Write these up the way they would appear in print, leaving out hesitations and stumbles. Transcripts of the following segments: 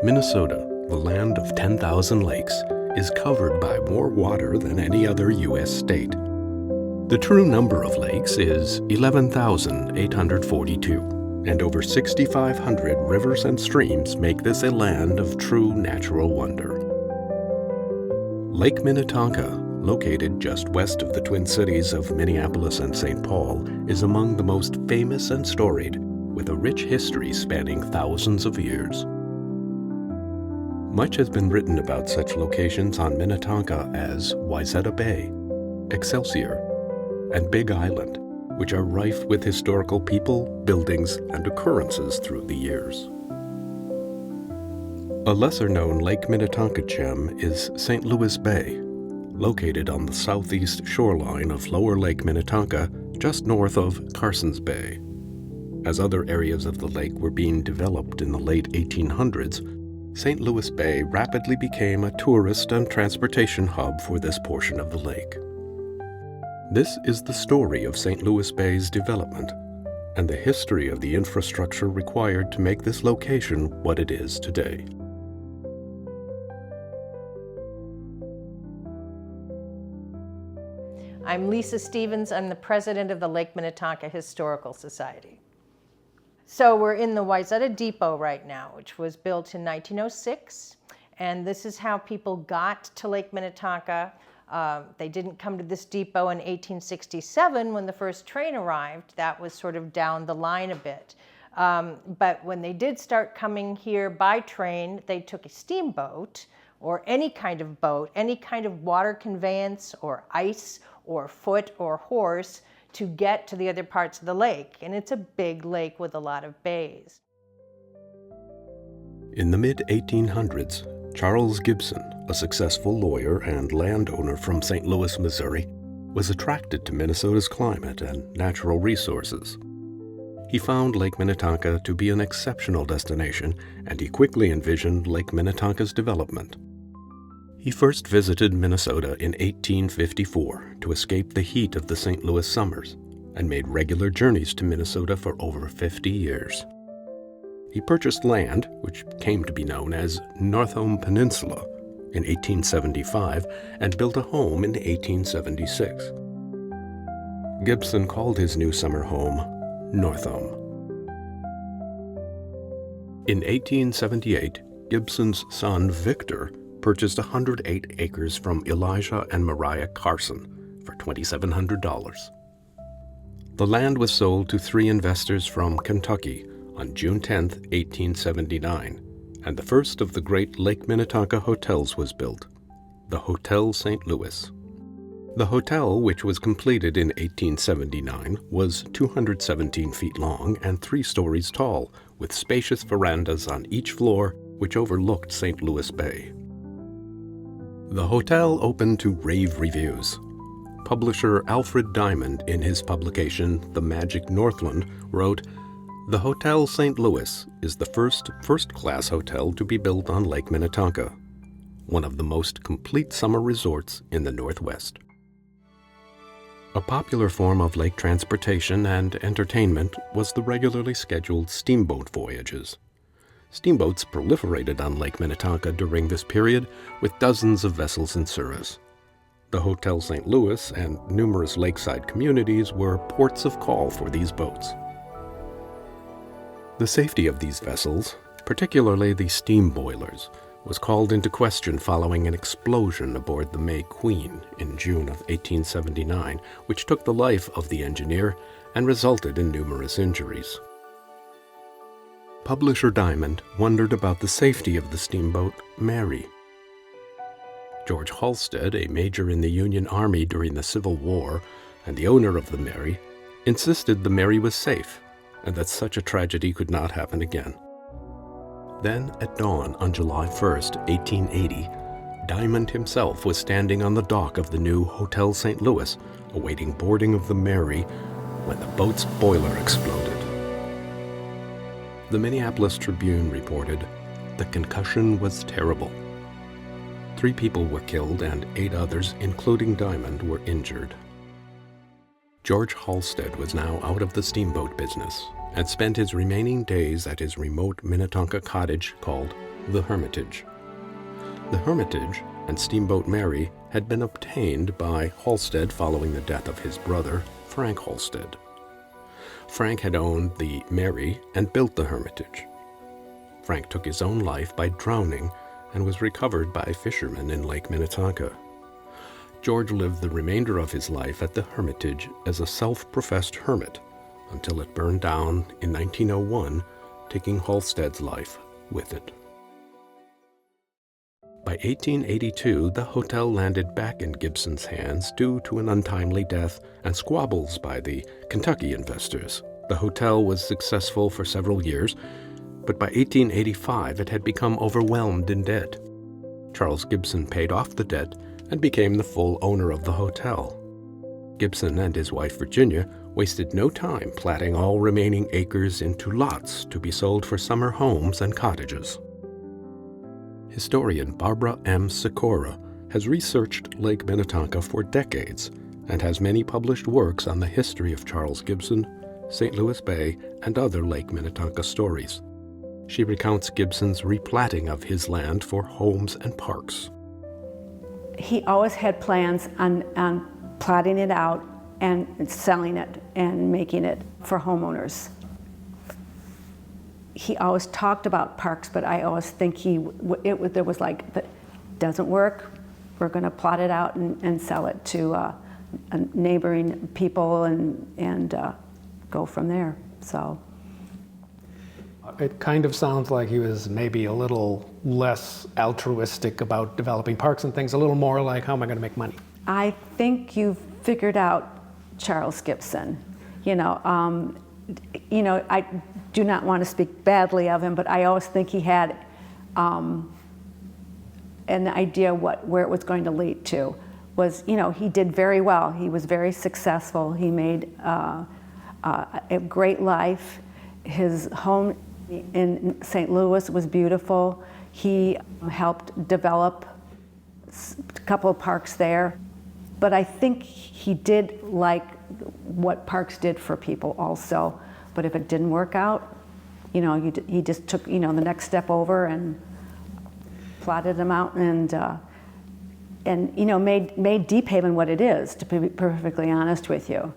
Minnesota, the land of 10,000 lakes, is covered by more water than any other U.S. state. The true number of lakes is 11,842, and over 6,500 rivers and streams make this a land of true natural wonder. Lake Minnetonka, located just west of the Twin Cities of Minneapolis and St. Paul, is among the most famous and storied, with a rich history spanning thousands of years. Much has been written about such locations on Minnetonka as Wayzata Bay, Excelsior, and Big Island, which are rife with historical people, buildings, and occurrences through the years. A lesser-known Lake Minnetonka gem is St. Louis Bay, located on the southeast shoreline of Lower Lake Minnetonka, just north of Carson's Bay. As other areas of the lake were being developed in the late 1800s, St. Louis Bay rapidly became a tourist and transportation hub for this portion of the lake. This is the story of St. Louis Bay's development and the history of the infrastructure required to make this location what it is today. I'm Lisa Stevens. I'm the president of the Lake Minnetonka Historical Society. So we're in the Wayzata Depot right now, which was built in 1906. And this is how people got to Lake Minnetonka. They didn't come to this depot in 1867 when the first train arrived. That was sort of down the line a bit. But when they did start coming here by train, they took a steamboat or any kind of boat, any kind of water conveyance or ice or foot or horse to get to the other parts of the lake. And it's a big lake with a lot of bays. In the mid-1800s, Charles Gibson, a successful lawyer and landowner from St. Louis, Missouri, was attracted to Minnesota's climate and natural resources. He found Lake Minnetonka to be an exceptional destination, and he quickly envisioned Lake Minnetonka's development. He first visited Minnesota in 1854 to escape the heat of the St. Louis summers and made regular journeys to Minnesota for over 50 years. He purchased land, which came to be known as Northome Peninsula, in 1875 and built a home in 1876. Gibson called his new summer home Northome. In 1878, Gibson's son Victor purchased 108 acres from Elijah and Mariah Carson for $2,700. The land was sold to three investors from Kentucky on June 10, 1879, and the first of the great Lake Minnetonka hotels was built, the Hotel St. Louis. The hotel, which was completed in 1879, was 217 feet long and 3 stories tall, with spacious verandas on each floor which overlooked St. Louis Bay. The hotel opened to rave reviews. Publisher Alfred Diamond, in his publication The Magic Northland, wrote, "The Hotel St. Louis is the first-class hotel to be built on Lake Minnetonka, one of the most complete summer resorts in the Northwest." A popular form of lake transportation and entertainment was the regularly scheduled steamboat voyages. Steamboats proliferated on Lake Minnetonka during this period, with dozens of vessels in service. The Hotel St. Louis and numerous lakeside communities were ports of call for these boats. The safety of these vessels, particularly the steam boilers, was called into question following an explosion aboard the May Queen in June of 1879, which took the life of the engineer and resulted in numerous injuries. Publisher Diamond wondered about the safety of the steamboat Mary. George Halstead, a major in the Union Army during the Civil War and the owner of the Mary, insisted the Mary was safe and that such a tragedy could not happen again. Then, at dawn on July 1st, 1880, Diamond himself was standing on the dock of the new Hotel St. Louis, awaiting boarding of the Mary, when the boat's boiler exploded. The Minneapolis Tribune reported, "The concussion was terrible. 3 people were killed and 8 others, including Diamond, were injured." George Halstead was now out of the steamboat business and spent his remaining days at his remote Minnetonka cottage called the Hermitage. The Hermitage and Steamboat Mary had been obtained by Halstead following the death of his brother, Frank Halstead. Frank had owned the Mary and built the Hermitage. Frank took his own life by drowning and was recovered by fishermen in Lake Minnetonka. George lived the remainder of his life at the Hermitage as a self-professed hermit until it burned down in 1901, taking Halstead's life with it. By 1882, the hotel landed back in Gibson's hands due to an untimely death and squabbles by the Kentucky investors. The hotel was successful for several years, but by 1885 it had become overwhelmed in debt. Charles Gibson paid off the debt and became the full owner of the hotel. Gibson and his wife Virginia wasted no time platting all remaining acres into lots to be sold for summer homes and cottages. Historian Barbara M. Sikora has researched Lake Minnetonka for decades and has many published works on the history of Charles Gibson, St. Louis Bay, and other Lake Minnetonka stories. She recounts Gibson's replatting of his land for homes and parks. He always had plans on plotting it out and selling it and making it for homeowners. He always talked about parks, but I always think there was like, that doesn't work, we're going to plot it out and sell it to neighboring people and go from there. So it kind of sounds like he was maybe a little less altruistic about developing parks and things, a little more like, how am I going to make money? I think you've figured out Charles Gibson. I do not want to speak badly of him, but I always think he had an idea where it was going to lead to. He did very well. He was very successful. He made a great life. His home in St. Louis was beautiful. He helped develop a couple of parks there. But I think he did like what parks did for people also. But if it didn't work out, he just took, the next step over and plotted them out and made Deep Haven what it is, to be perfectly honest with you.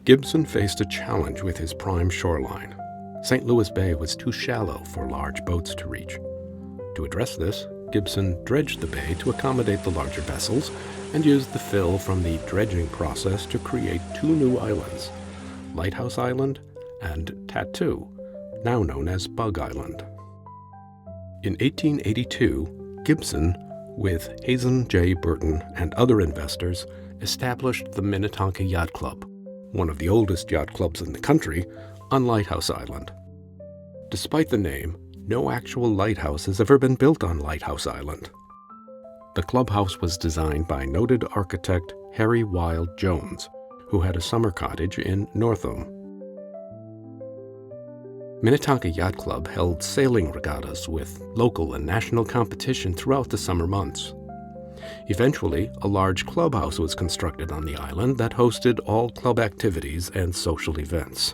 Gibson faced a challenge with his prime shoreline. St. Louis Bay was too shallow for large boats to reach. To address this, Gibson dredged the bay to accommodate the larger vessels and used the fill from the dredging process to create two new islands, Lighthouse Island and Tattoo, now known as Bug Island. In 1882, Gibson, with Hazen J. Burton and other investors, established the Minnetonka Yacht Club, one of the oldest yacht clubs in the country, on Lighthouse Island. Despite the name, no actual lighthouse has ever been built on Lighthouse Island. The clubhouse was designed by noted architect Harry Wild Jones, who had a summer cottage in Northam. Minnetonka Yacht Club held sailing regattas with local and national competition throughout the summer months. Eventually, a large clubhouse was constructed on the island that hosted all club activities and social events.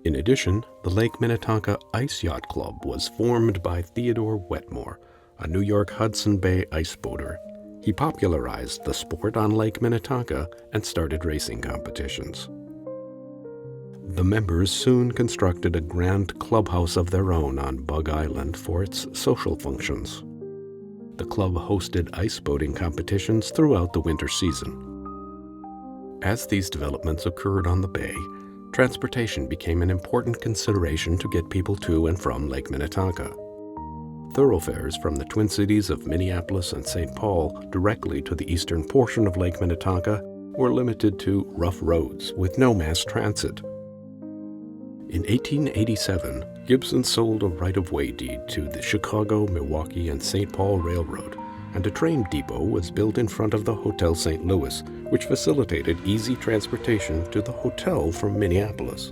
In addition, the Lake Minnetonka Ice Yacht Club was formed by Theodore Wetmore, a New York Hudson Bay iceboater. He popularized the sport on Lake Minnetonka and started racing competitions. The members soon constructed a grand clubhouse of their own on Bug Island for its social functions. The club hosted ice boating competitions throughout the winter season. As these developments occurred on the bay, transportation became an important consideration to get people to and from Lake Minnetonka. Thoroughfares from the Twin Cities of Minneapolis and St. Paul directly to the eastern portion of Lake Minnetonka were limited to rough roads with no mass transit. In 1887, Gibson sold a right-of-way deed to the Chicago, Milwaukee, and St. Paul Railroad, and a train depot was built in front of the Hotel St. Louis, which facilitated easy transportation to the hotel from Minneapolis.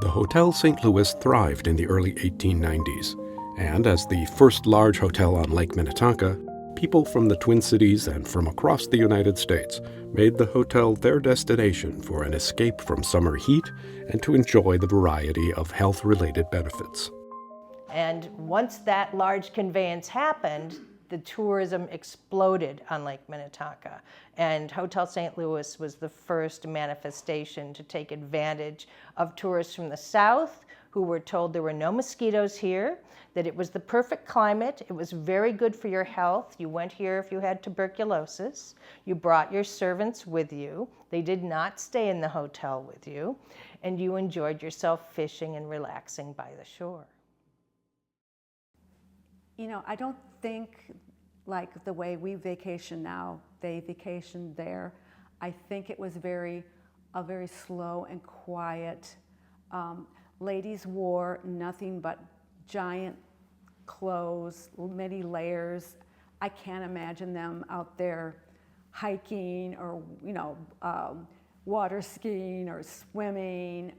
The Hotel St. Louis thrived in the early 1890s, and as the first large hotel on Lake Minnetonka, people from the Twin Cities and from across the United States made the hotel their destination for an escape from summer heat and to enjoy the variety of health-related benefits. And once that large conveyance happened, the tourism exploded on Lake Minnetonka. And Hotel St. Louis was the first manifestation to take advantage of tourists from the south who were told there were no mosquitoes here, that it was the perfect climate, it was very good for your health. You went here if you had tuberculosis. You brought your servants with you. They did not stay in the hotel with you. And you enjoyed yourself fishing and relaxing by the shore. You know, I don't think like the way we vacation now, they vacationed there. I think it was a very slow and quiet. Ladies wore nothing but giant clothes, many layers. I can't imagine them out there hiking or, you know, water skiing or swimming.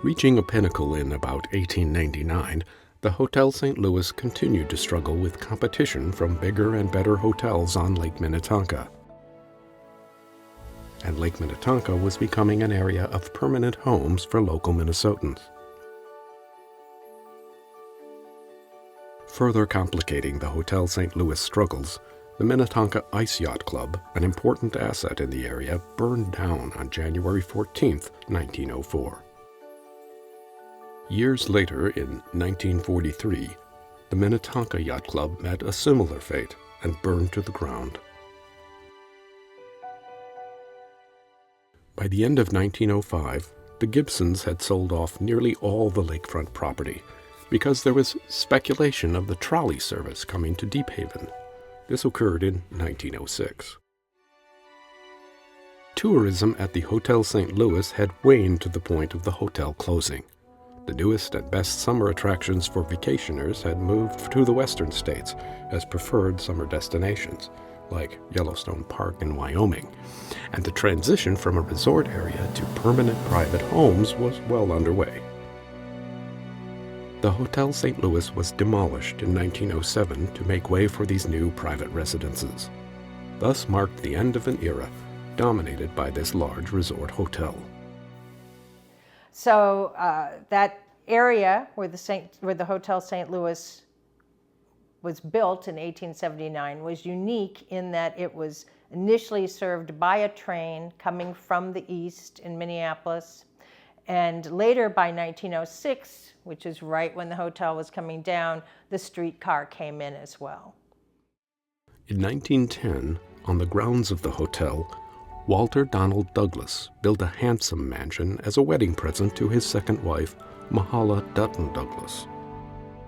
Reaching a pinnacle in about 1899, the Hotel St. Louis continued to struggle with competition from bigger and better hotels on Lake Minnetonka. And Lake Minnetonka was becoming an area of permanent homes for local Minnesotans. Further complicating the Hotel St. Louis struggles, the Minnetonka Ice Yacht Club, an important asset in the area, burned down on January 14, 1904. Years later, in 1943, the Minnetonka Yacht Club met a similar fate and burned to the ground. By the end of 1905, the Gibsons had sold off nearly all the lakefront property because there was speculation of the trolley service coming to Deep Haven. This occurred in 1906. Tourism at the Hotel St. Louis had waned to the point of the hotel closing. The newest and best summer attractions for vacationers had moved to the western states as preferred summer destinations, like Yellowstone Park in Wyoming, and the transition from a resort area to permanent private homes was well underway. The Hotel St. Louis was demolished in 1907 to make way for these new private residences. Thus marked the end of an era dominated by this large resort hotel. So that area where the Hotel St. Louis was built in 1879 was unique in that it was initially served by a train coming from the east in Minneapolis, and later by 1906, which is right when the hotel was coming down, the streetcar came in as well. In 1910, on the grounds of the hotel, Walter Donald Douglas built a handsome mansion as a wedding present to his second wife, Mahala Dutton Douglas.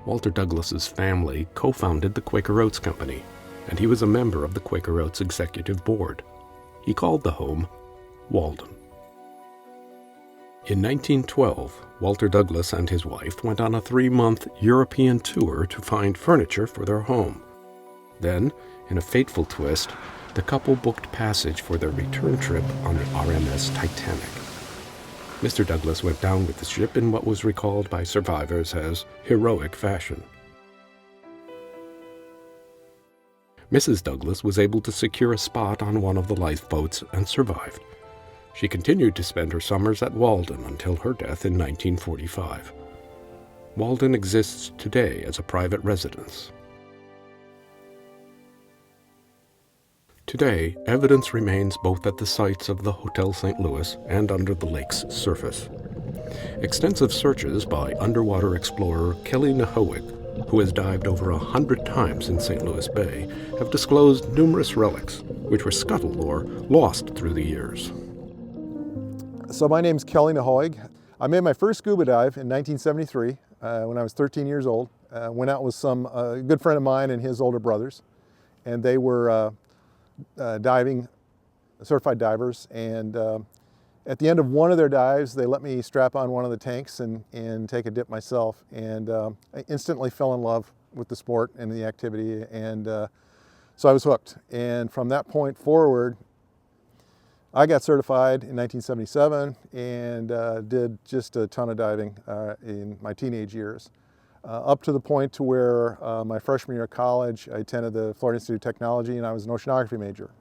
Walter Douglas's family co-founded the Quaker Oats Company, and he was a member of the Quaker Oats Executive Board. He called the home Walden. In 1912, Walter Douglas and his wife went on a 3-month European tour to find furniture for their home. Then, in a fateful twist, the couple booked passage for their return trip on the RMS Titanic. Mr. Douglas went down with the ship in what was recalled by survivors as heroic fashion. Mrs. Douglas was able to secure a spot on one of the lifeboats and survived. She continued to spend her summers at Walden until her death in 1945. Walden exists today as a private residence. Today, evidence remains both at the sites of the Hotel St. Louis and under the lake's surface. Extensive searches by underwater explorer Kelly Nahowick, who has dived over 100 times in St. Louis Bay, have disclosed numerous relics, which were scuttled or lost through the years. So my name's Kelly Nahoig. I made my first scuba dive in 1973 when I was 13 years old. Went out with a good friend of mine and his older brothers, and they were diving, certified divers, and at the end of one of their dives, they let me strap on one of the tanks and take a dip myself, and I instantly fell in love with the sport and the activity, and so I was hooked. And from that point forward, I got certified in 1977 and did just a ton of diving in my teenage years. Up to the point to where my freshman year of college, I attended the Florida Institute of Technology and I was an oceanography major.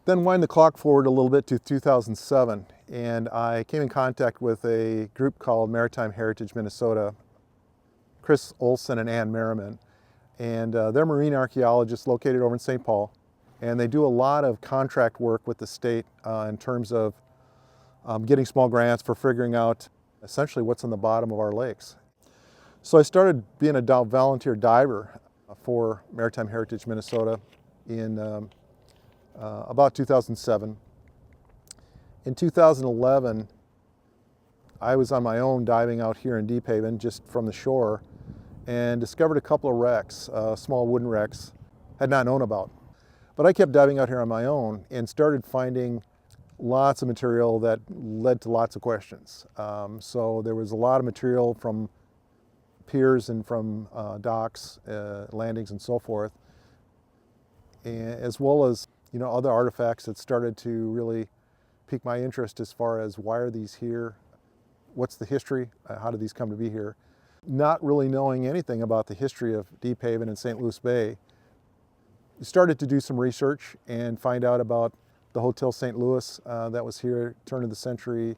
Then wind the clock forward a little bit to 2007, and I came in contact with a group called Maritime Heritage Minnesota, Chris Olson and Ann Merriman. And they're marine archaeologists located over in St. Paul. And they do a lot of contract work with the state in terms of getting small grants for figuring out essentially what's in the bottom of our lakes. So I started being a volunteer diver for Maritime Heritage Minnesota in about 2007. In 2011, I was on my own diving out here in Deep Haven, just from the shore, and discovered a couple of wrecks, small wooden wrecks, had not known about. But I kept diving out here on my own and started finding lots of material that led to lots of questions. So there was a lot of material from piers and from docks, landings and so forth, as well as other artifacts that started to really pique my interest as far as why are these here, what's the history, how did these come to be here. Not really knowing anything about the history of Deep Haven and St. Louis Bay, we started to do some research and find out about the Hotel St. Louis that was here turn of the century,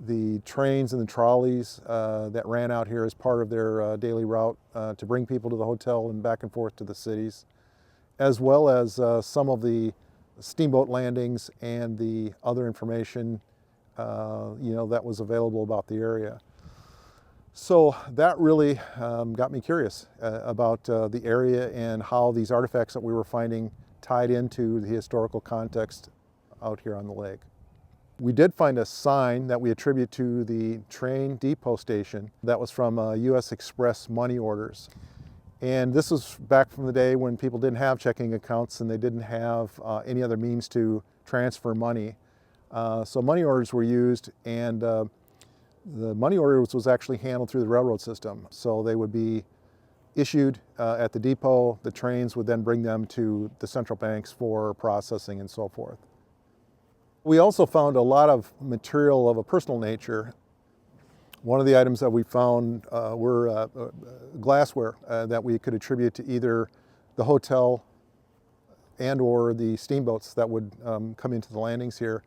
the trains and the trolleys that ran out here as part of their daily route to bring people to the hotel and back and forth to the cities, as well as some of the steamboat landings and the other information that was available about the area. So that really got me curious about the area and how these artifacts that we were finding tied into the historical context out here on the lake. We did find a sign that we attribute to the train depot station that was from U.S. Express money orders. And this was back from the day when people didn't have checking accounts and they didn't have any other means to transfer money. So money orders were used, and the money orders was actually handled through the railroad system. So they would be issued at the depot. The trains would then bring them to the central banks for processing and so forth. We also found a lot of material of a personal nature. One of the items that we found were glassware that we could attribute to either the hotel and or the steamboats that would come into the landings here.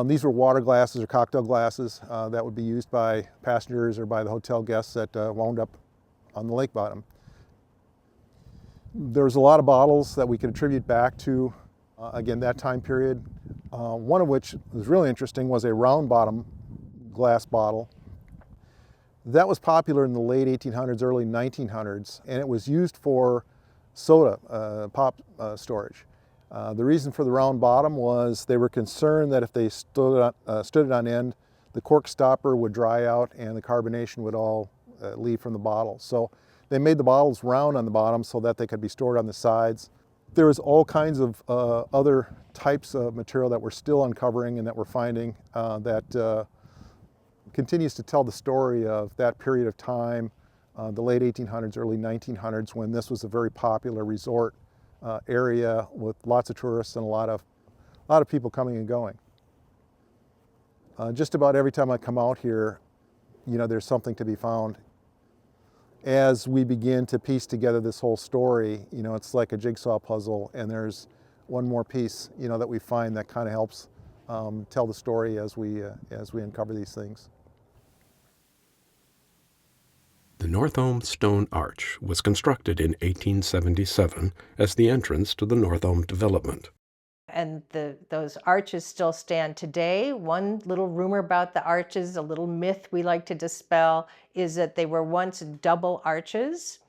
These were water glasses or cocktail glasses that would be used by passengers or by the hotel guests that wound up on the lake bottom. There's a lot of bottles that we could attribute back to, again, that time period. One of which was really interesting was a round bottom glass bottle. That was popular in the late 1800s, early 1900s, and it was used for soda, pop storage. The reason for the round bottom was they were concerned that if they stood it on end, the cork stopper would dry out and the carbonation would all leave from the bottle. So they made the bottles round on the bottom so that they could be stored on the sides. There was all kinds of other types of material that we're still uncovering and that we're finding that continues to tell the story of that period of time, the late 1800s, early 1900s, when this was a very popular resort area with lots of tourists and a lot of people coming and going. Just about every time I come out here, there's something to be found. As we begin to piece together this whole story, it's like a jigsaw puzzle, and there's one more piece, that we find that kind of helps tell the story as we uncover these things. The North Elm Stone Arch was constructed in 1877 as the entrance to the North Elm development. And those arches still stand today. One little rumor about the arches, a little myth we like to dispel, is that they were once double arches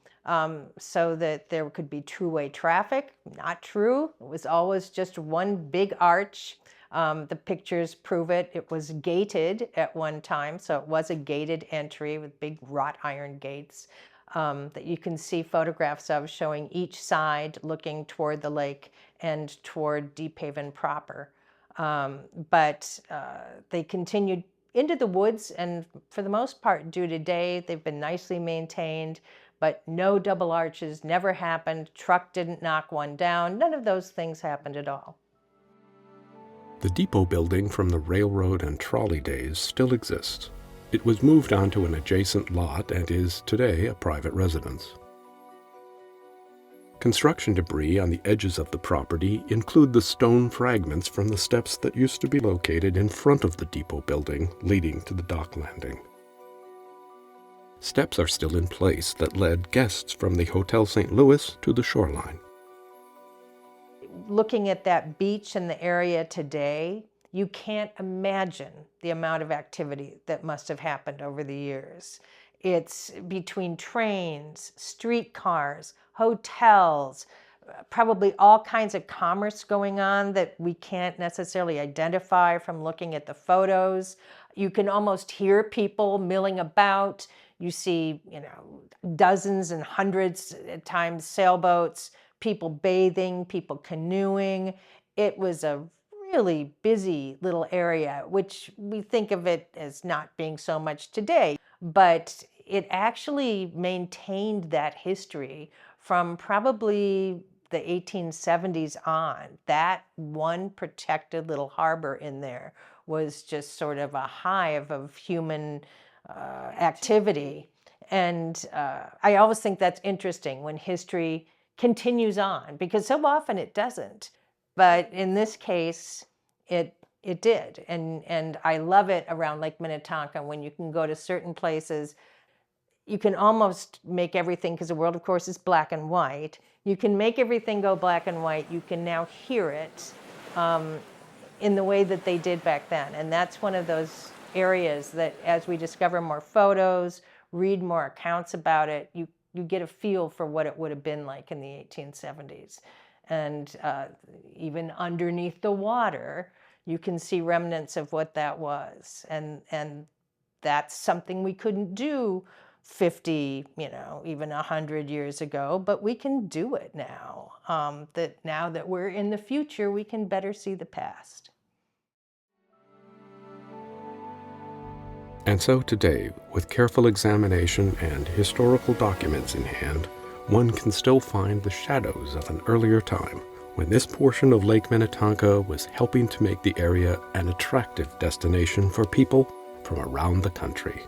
so that there could be two-way traffic. Not true. It was always just one big arch. The pictures prove it. It was gated at one time, so it was a gated entry with big wrought iron gates that you can see photographs of showing each side looking toward the lake and toward Deep Haven proper. But they continued into the woods, and for the most part do today. They've been nicely maintained, but no double arches never happened. Truck didn't knock one down. None of those things happened at all. The depot building from the railroad and trolley days still exists. It was moved onto an adjacent lot and is today a private residence. Construction debris on the edges of the property include the stone fragments from the steps that used to be located in front of the depot building leading to the dock landing. Steps are still in place that led guests from the Hotel St. Louis to the shoreline. Looking at that beach and the area today, you can't imagine the amount of activity that must have happened over the years. It's between trains, streetcars, hotels, probably all kinds of commerce going on that we can't necessarily identify from looking at the photos. You can almost hear people milling about. You see, dozens and hundreds at times sailboats, people bathing, people canoeing. It was a really busy little area, which we think of it as not being so much today, but it actually maintained that history from probably the 1870s on. That one protected little harbor in there was just sort of a hive of human activity. And I always think that's interesting when history continues on, because so often it doesn't. But in this case, it did. And I love it around Lake Minnetonka when you can go to certain places. You can almost make everything, because the world, of course, is black and white. You can make everything go black and white. You can now hear it in the way that they did back then. And that's one of those areas that, as we discover more photos, read more accounts about it, you get a feel for what it would have been like in the 1870s. And even underneath the water, you can see remnants of what that was. And that's something we couldn't do 50, even 100 years ago, but we can do it now. Now that we're in the future, we can better see the past. And so today, with careful examination and historical documents in hand, one can still find the shadows of an earlier time when this portion of Lake Minnetonka was helping to make the area an attractive destination for people from around the country.